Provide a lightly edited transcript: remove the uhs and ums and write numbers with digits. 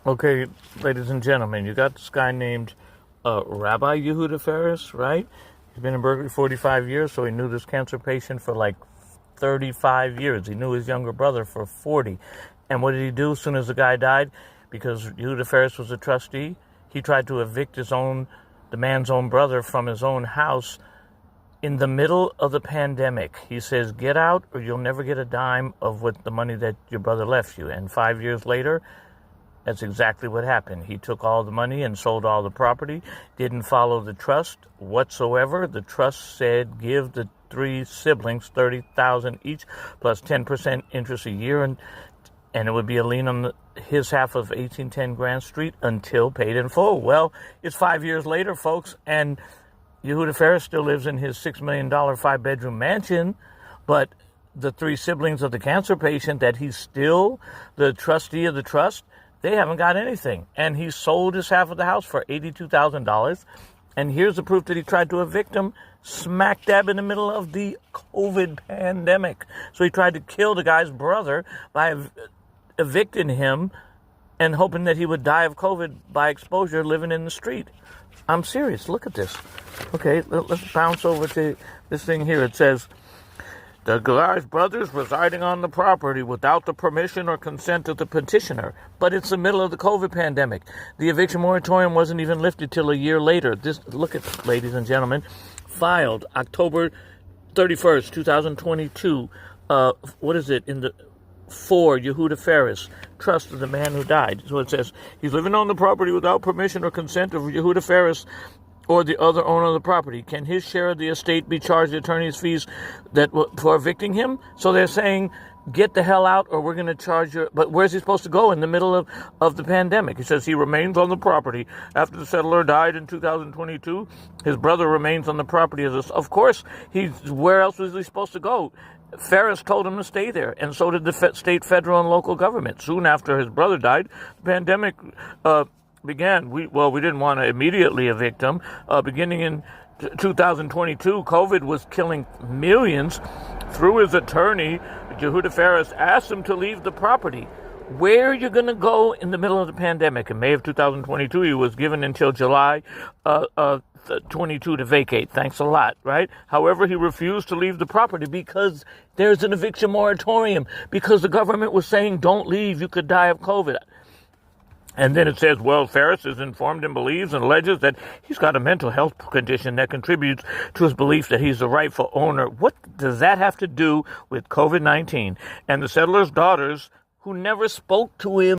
Okay, ladies and gentlemen, you got this guy named Rabbi Ferris, right? He's been in Berkeley 45 years, so he knew this cancer patient for like 35 years. He knew his younger brother for 40. And what did he do as soon as the guy died? Because Yehuda Ferris was a trustee, he tried to evict the man's own brother from his own house in the middle of the pandemic. He says, get out or you'll never get a dime of the money that your brother left you. And 5 years later, that's exactly what happened. He took all the money and sold all the property, didn't follow the trust whatsoever. The trust said give the three siblings $30,000 each plus 10% interest a year, and it would be a lien on his half of 1810 Grand Street until paid in full. Well, it's 5 years later, folks, and Yehuda Ferris still lives in his $6 million 5-bedroom mansion, but the three siblings of the cancer patient that he's still the trustee of the trust, they haven't got anything. And he sold his half of the house for $82,000. And here's the proof that he tried to evict him smack dab in the middle of the COVID pandemic. So he tried to kill the guy's brother by evicting him and hoping that he would die of COVID by exposure living in the street. I'm serious. Look at this. Okay, let's bounce over to this thing here. It says, the guy's brothers residing on the property without the permission or consent of the petitioner. But it's the middle of the COVID pandemic. The eviction moratorium wasn't even lifted till a year later. Look at, ladies and gentlemen, filed October 31st, 2022. For Yehuda Ferris, trust of the man who died. So it says, he's living on the property without permission or consent of Yehuda Ferris or the other owner of the property. Can his share of the estate be charged the attorney's fees for evicting him? So they're saying, get the hell out or we're going to charge you. But where's he supposed to go in the middle of the pandemic? He says he remains on the property. After the settler died in 2022, his brother remains on the property. Of course, where else was he supposed to go? Ferris told him to stay there, and so did the state, federal, and local government. Soon after his brother died, the pandemic began. We didn't want to immediately evict him. Beginning in 2022, COVID was killing millions. Through his attorney, Yehuda Ferris asked him to leave the property. Where are you going to go in the middle of the pandemic? In May of 2022, he was given until July 22 to vacate. Thanks a lot, right? However, he refused to leave the property because there's an eviction moratorium, because the government was saying, don't leave, you could die of COVID. And then it says, well, Ferris is informed and believes and alleges that he's got a mental health condition that contributes to his belief that he's the rightful owner. What does that have to do with COVID-19? And the settler's daughters, who never spoke to him,